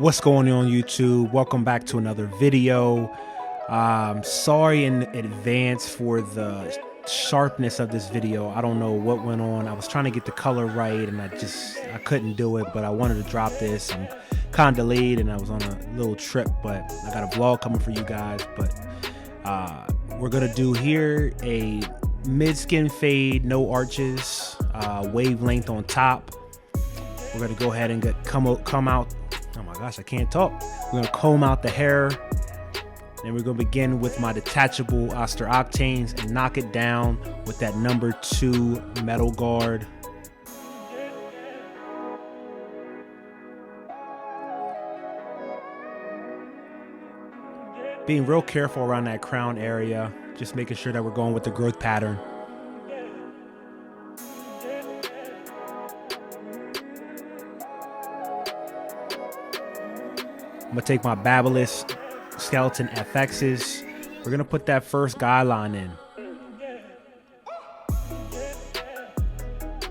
What's going on YouTube? Welcome back to another video. Sorry in advance for the sharpness of this video. I don't know what went on. I was trying to get the color right and I couldn't do it, but I wanted to drop this and kind of delayed and I was on a little trip, but I got a vlog coming for you guys. But we're gonna do here a mid-skin fade, no arches, wavelength on top. We're gonna go ahead and come out. Oh my gosh, I can't talk. We're gonna comb out the hair. Then we're gonna begin with my detachable Oster Octanes and knock it down with that number 2 metal guard. Being real careful around that crown area, just making sure that we're going with the growth pattern. I'm gonna take my Babyliss Skeleton FXs. We're gonna put that first guideline in.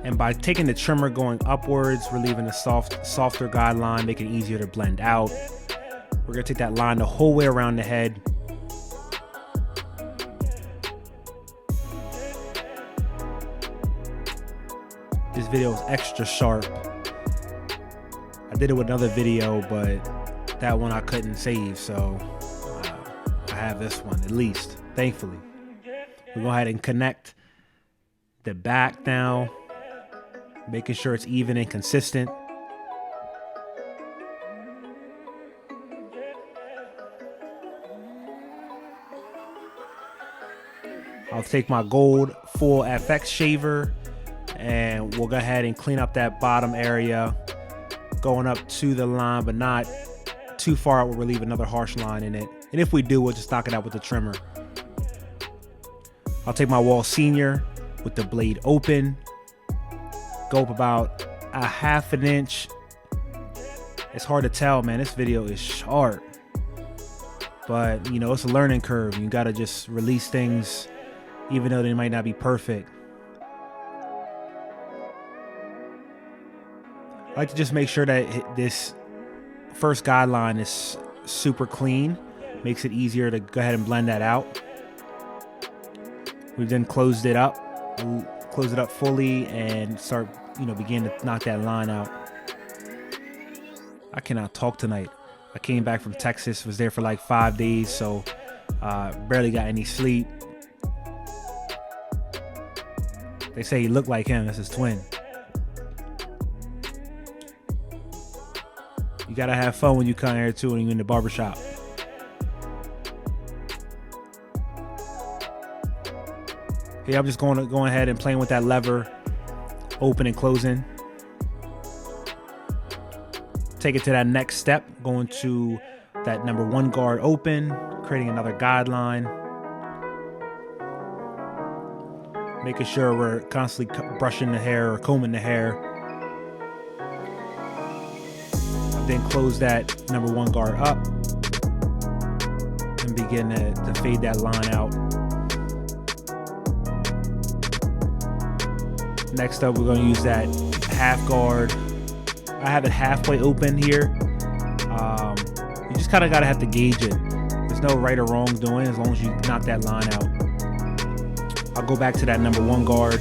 And by taking the trimmer going upwards, we're leaving a softer guideline, making it easier to blend out. We're gonna take that line the whole way around the head. This video is extra sharp. I did it with another video, but that one I couldn't save, so I have this one at least, thankfully. We'll go ahead and connect the back now, making sure it's even and consistent. I'll take my gold full FX shaver and we'll go ahead and clean up that bottom area, going up to the line, but not too far out where we'll leave another harsh line in it. And if we do, we'll just knock it out with the trimmer. I'll take my Wall Senior with the blade open, go up about a ½ an inch. It's hard to tell, man. This video is sharp, but you know, it's a learning curve. You gotta just release things even though they might not be perfect. I like to just make sure that this first guideline is super clean, makes it easier to go ahead and blend that out. We've then closed it up fully and start, begin to knock that line out. I cannot talk tonight. I came back from Texas, was there for like 5 days, so barely got any sleep. They say he looked like him, that's his twin. You gotta have fun when you come here too, when you're in the barbershop. Here I'm just going ahead and playing with that lever, open and closing. Take it to that next step, going to that number 1 guard open, creating another guideline. Making sure we're constantly brushing the hair or combing the hair. Then close that number 1 guard up and begin to fade that line out. Next up, we're going to use that half guard. I have it halfway open here. You just kind of got to have to gauge it. There's no right or wrong doing as long as you knock that line out. I'll go back to that number 1 guard,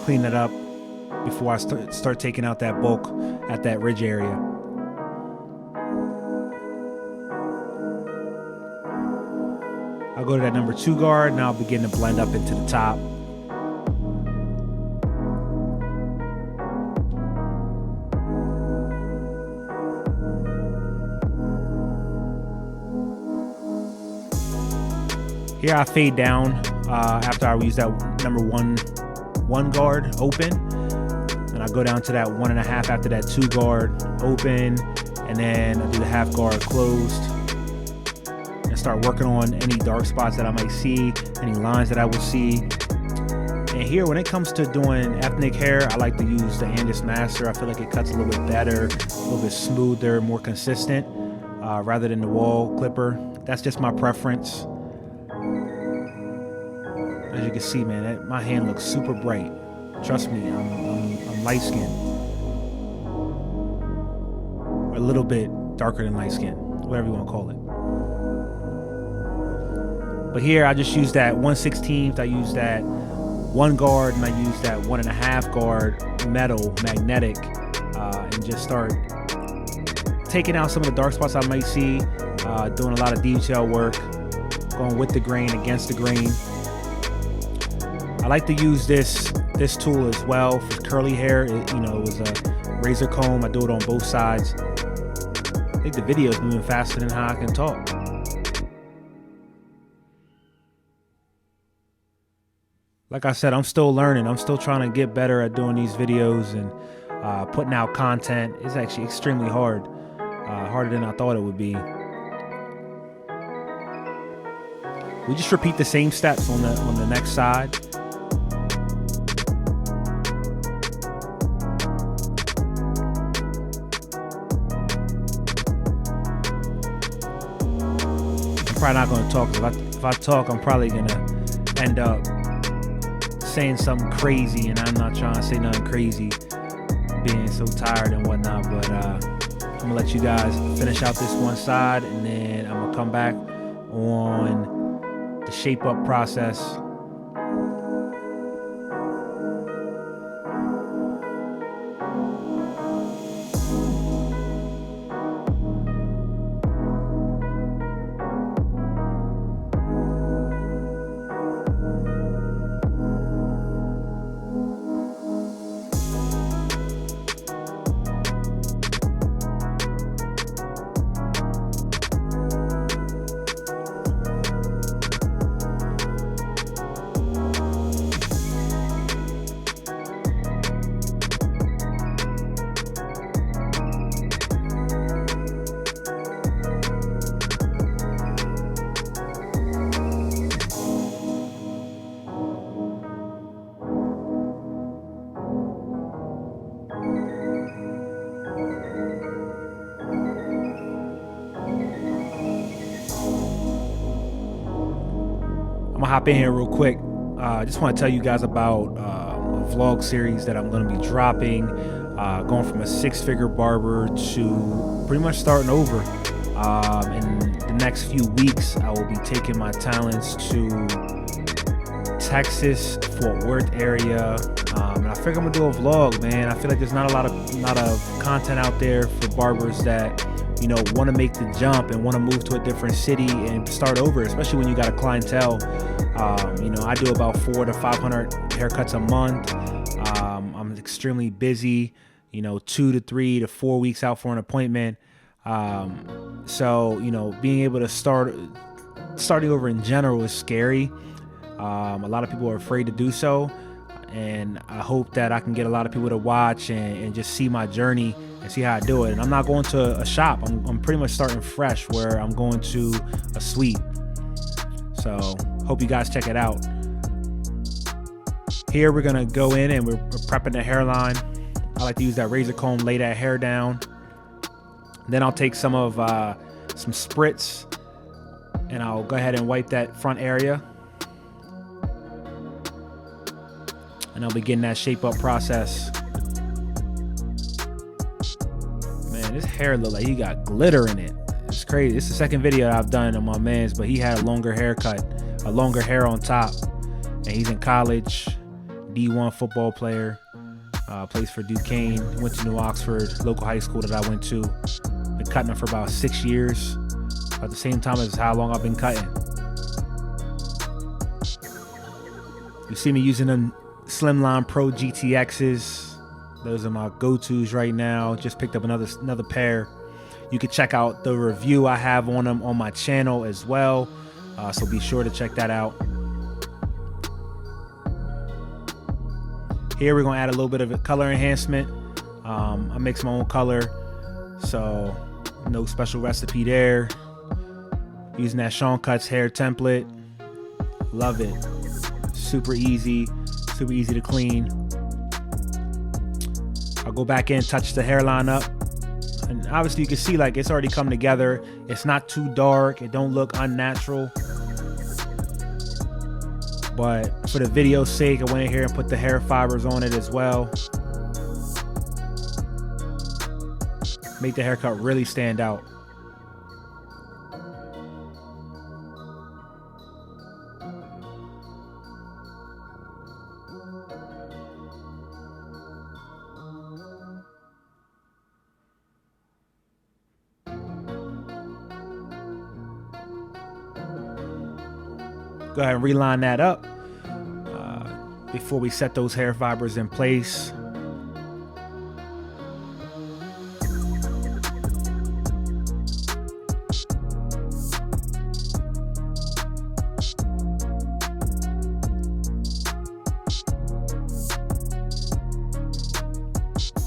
clean it up before I start taking out that bulk at that ridge area. I'll go to that number 2 guard. Now I'll begin to blend up into the top. Here I fade down after I use that number 1 guard open. And I go down to that 1.5 after that 2 guard open. And then I do the half guard closed. Start working on any dark spots that I might see, any lines that I will see. And here, when it comes to doing ethnic hair, I like to use the Andis Master. I feel like it cuts a little bit better, a little bit smoother, more consistent, rather than the wall clipper. That's just my preference. As you can see, man, my hand looks super bright. Trust me, I'm light skinned. A little bit darker than light skin, whatever you want to call it. But here I just use that 1/16. I use that 1 guard, and I use that 1.5 guard metal magnetic, and just start taking out some of the dark spots I might see, doing a lot of detail work, going with the grain, against the grain. I like to use this tool as well for curly hair. It was a razor comb. I do it on both sides. I think the video is moving faster than how I can talk. Like I said, I'm still learning. I'm still trying to get better at doing these videos and putting out content. It's actually extremely hard, harder than I thought it would be. We just repeat the same steps on the next side. I'm probably not going to talk. If I talk, I'm probably going to end up saying something crazy, and I'm not trying to say nothing crazy, being so tired and whatnot. But I'm gonna let you guys finish out this one side, and then I'm gonna come back on the shape up process. I'm gonna hop in here real quick. I just want to tell you guys about a vlog series that I'm gonna be dropping, going from a 6-figure barber to pretty much starting over. In the next few weeks, I will be taking my talents to Texas, Fort Worth area, and I figure I'm gonna do a vlog, man. I feel like there's not a lot of content out there for barbers that want to make the jump and want to move to a different city and start over, especially when you got a clientele. I do about 400 to 500 haircuts a month. I'm extremely busy, 2 to 3 to 4 weeks out for an appointment. So being able to starting over in general is scary. A lot of people are afraid to do so, and I hope that I can get a lot of people to watch and just see my journey and see how I do it. And I'm not going to a shop. I'm pretty much starting fresh, where I'm going to a suite. So hope you guys check it out. Here we're gonna go in and we're prepping the hairline. I like to use that razor comb, lay that hair down. Then I'll take some spritz, and I'll go ahead and wipe that front area. And I'll begin that shape up process. Man, this hair look like he got glitter in it. It's crazy. It's the second video that I've done on my man's, but he had a longer haircut, a longer hair on top. And he's in college, D-1 football player, plays for Duquesne, went to New Oxford, local high school that I went to. Been cutting him for about 6 years, at the same time as how long I've been cutting. You see me using them Slimline Pro GTXs. Those are my go-tos right now. Just picked up another pair. You can check out the review I have on them on my channel as well, so be sure to check that out. Here we're gonna add a little bit of a color enhancement. I mix my own color, so no special recipe there. Using that Sean Cuts hair template. Love it. Super easy to clean. I'll go back in, touch the hairline up, and obviously you can see like it's already come together. It's not too dark, it don't look unnatural, but for the video's sake, I went in here and put the hair fibers on it as well. Make the haircut really stand out. go ahead and reline that up before we set those hair fibers in place.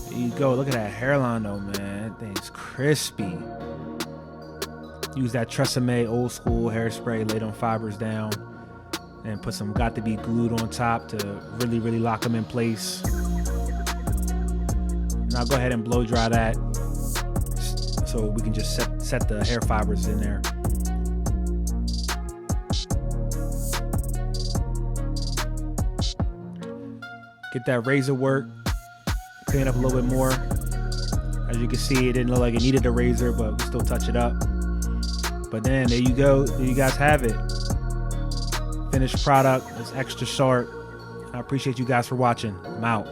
There you go. Look at that hairline though, man. That thing's crispy. Use that Tresemme old school hairspray, lay them fibers down, and put some Got to Be glued on top to really, really lock them in place. Now go ahead and blow dry that so we can just set the hair fibers in there. Get that razor work, clean it up a little bit more. As you can see, it didn't look like it needed a razor, but we still touch it up. But then there you go. There you guys have it. Finished product. It's extra sharp. I appreciate you guys for watching. I'm out.